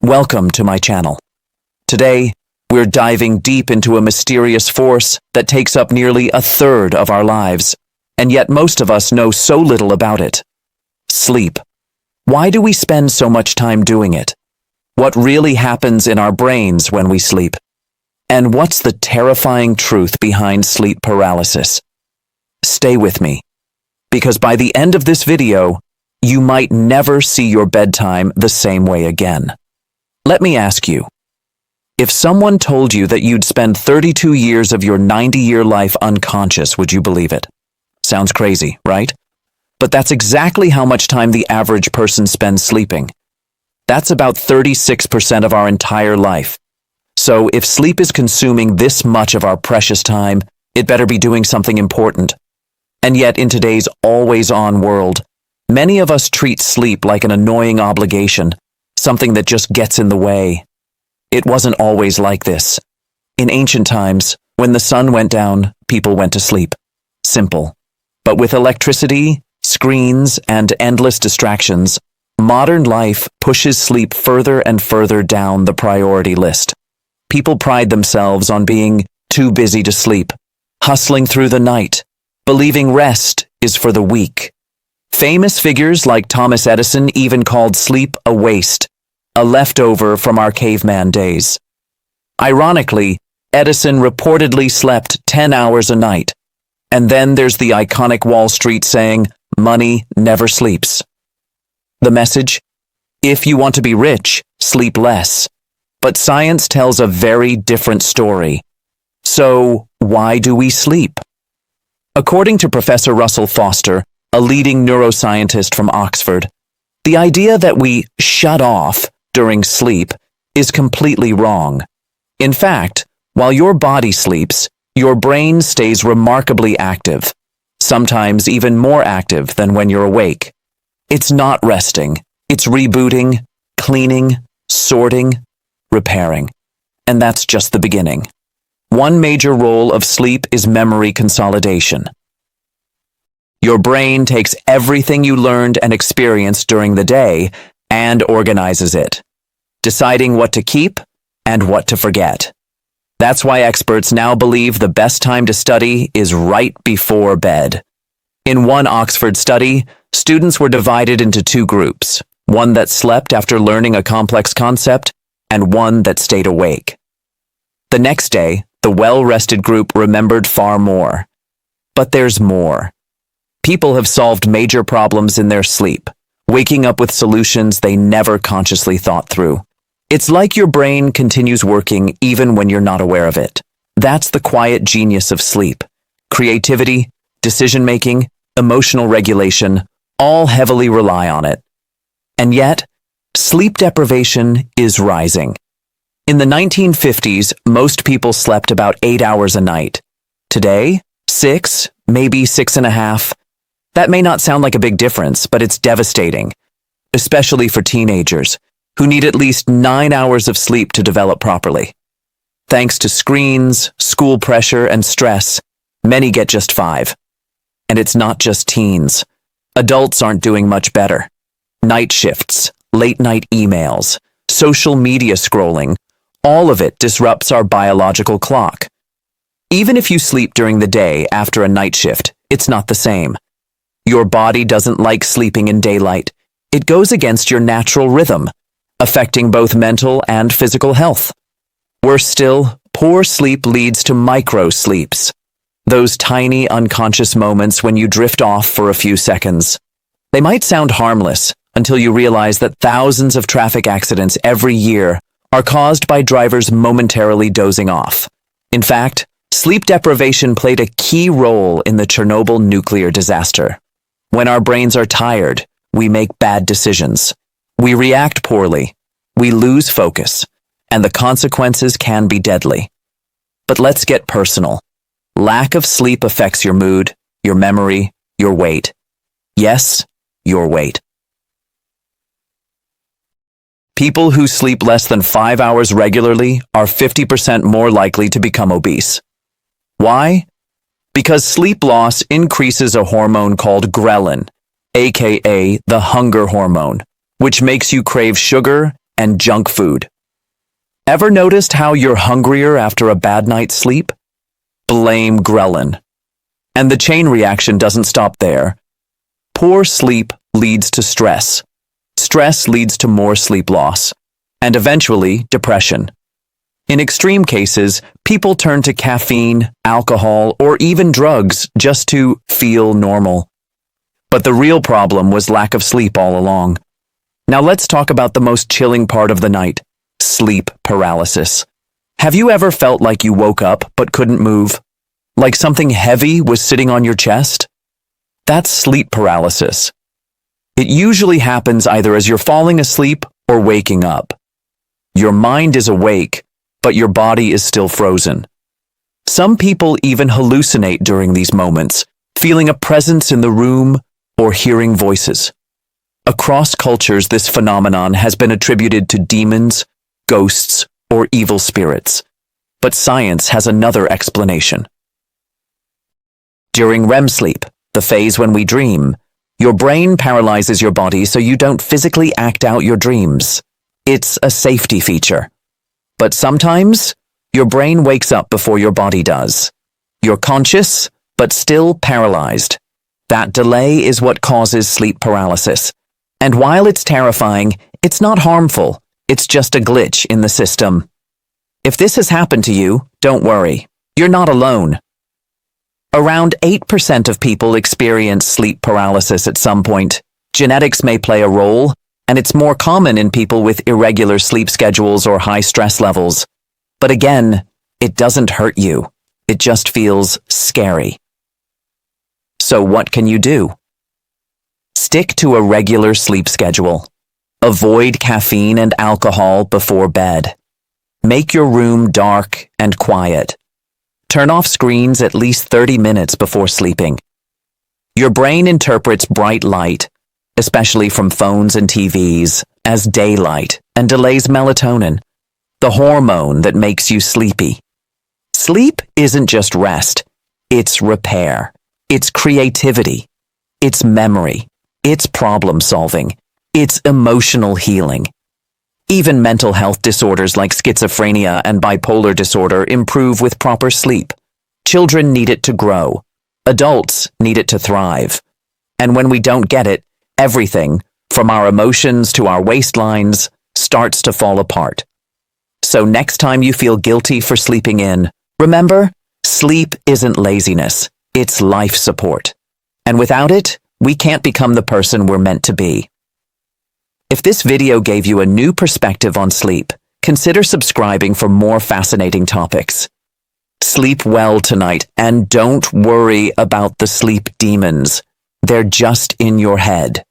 Welcome to my channel. Today, we're diving deep into a mysterious force that takes up nearly a third of our lives, and yet most of us know so little about it. Sleep. Why do we spend so much time doing it? What really happens in our brains when we sleep? And what's the terrifying truth behind sleep paralysis? Stay with me, because by the end of this video, you might never see your bedtime the same way again. Let me ask you, if someone told you that you'd spend 32 years of your 90-year life unconscious, would you believe it? Sounds crazy, right? But that's exactly how much time the average person spends sleeping. That's about 36% of our entire life. So if sleep is consuming this much of our precious time, it better be doing something important. And yet in today's always-on world, many of us treat sleep like an annoying obligation, something that just gets in the way. It wasn't always like this. In ancient times, when the sun went down, people went to sleep. Simple. But with electricity, screens, and endless distractions, modern life pushes sleep further and further down the priority list. People pride themselves on being too busy to sleep, hustling through the night, believing rest is for the weak. Famous figures like Thomas Edison even called sleep a waste, a leftover from our caveman days. Ironically, Edison reportedly slept 10 hours a night. And then there's the iconic Wall Street saying, "Money never sleeps." The message? If you want to be rich, sleep less. But science tells a very different story. So, why do we sleep? According to Professor Russell Foster, a leading neuroscientist from Oxford, the idea that we shut off during sleep is completely wrong. In fact, while your body sleeps, your brain stays remarkably active, sometimes even more active than when you're awake. It's not resting, it's rebooting, cleaning, sorting, repairing. And that's just the beginning. One major role of sleep is memory consolidation. Your brain takes everything you learned and experienced during the day and organizes it, deciding what to keep and what to forget. That's why experts now believe the best time to study is right before bed. In one Oxford study, students were divided into two groups, one that slept after learning a complex concept and one that stayed awake. The next day, the well-rested group remembered far more. But there's more. People have solved major problems in their sleep, waking up with solutions they never consciously thought through. It's like your brain continues working even when you're not aware of it. That's the quiet genius of sleep. Creativity, decision-making, emotional regulation, all heavily rely on it. And yet, sleep deprivation is rising. In the 1950s, most people slept about 8 hours a night. Today, 6, maybe 6.5. That may not sound like a big difference, but it's devastating, especially for teenagers, who need at least 9 hours of sleep to develop properly. Thanks to screens, school pressure, and stress, many get just 5. And it's not just teens. Adults aren't doing much better. Night shifts, late-night emails, social media scrolling, all of it disrupts our biological clock. Even if you sleep during the day after a night shift, it's not the same. Your body doesn't like sleeping in daylight. It goes against your natural rhythm, affecting both mental and physical health. Worse still, poor sleep leads to micro-sleeps, those tiny unconscious moments when you drift off for a few seconds. They might sound harmless until you realize that thousands of traffic accidents every year are caused by drivers momentarily dozing off. In fact, sleep deprivation played a key role in the Chernobyl nuclear disaster. When our brains are tired, we make bad decisions. We react poorly, we lose focus, and the consequences can be deadly. But let's get personal. Lack of sleep affects your mood, your memory, your weight. Yes, your weight. People who sleep less than 5 hours regularly are 50% more likely to become obese. Why? Because sleep loss increases a hormone called ghrelin, aka the hunger hormone, which makes you crave sugar and junk food. Ever noticed how you're hungrier after a bad night's sleep? Blame ghrelin. And the chain reaction doesn't stop there. Poor sleep leads to stress. Stress leads to more sleep loss, and eventually depression. In extreme cases, people turn to caffeine, alcohol, or even drugs just to feel normal. But the real problem was lack of sleep all along. Now let's talk about the most chilling part of the night, sleep paralysis. Have you ever felt like you woke up but couldn't move? Like something heavy was sitting on your chest? That's sleep paralysis. It usually happens either as you're falling asleep or waking up. Your mind is awake, but your body is still frozen. Some people even hallucinate during these moments, feeling a presence in the room or hearing voices. Across cultures, this phenomenon has been attributed to demons, ghosts, or evil spirits. But science has another explanation. During REM sleep, the phase when we dream, your brain paralyzes your body so you don't physically act out your dreams. It's a safety feature. But sometimes, your brain wakes up before your body does. You're conscious, but still paralyzed. That delay is what causes sleep paralysis. And while it's terrifying, it's not harmful. It's just a glitch in the system. If this has happened to you, don't worry. You're not alone. Around 8% of people experience sleep paralysis at some point. Genetics may play a role, and it's more common in people with irregular sleep schedules or high stress levels. But again, it doesn't hurt you. It just feels scary. So what can you do? Stick to a regular sleep schedule. Avoid caffeine and alcohol before bed. Make your room dark and quiet. Turn off screens at least 30 minutes before sleeping. Your brain interprets bright light, especially from phones and TVs, as daylight and delays melatonin, the hormone that makes you sleepy. Sleep isn't just rest, it's repair. It's creativity, it's memory, it's problem solving, it's emotional healing. Even mental health disorders like schizophrenia and bipolar disorder improve with proper sleep. Children need it to grow. Adults need it to thrive. And when we don't get it, everything, from our emotions to our waistlines, starts to fall apart. So next time you feel guilty for sleeping in, remember, sleep isn't laziness. It's life support. And without it, we can't become the person we're meant to be. If this video gave you a new perspective on sleep, consider subscribing for more fascinating topics. Sleep well tonight, and don't worry about the sleep demons. They're just in your head.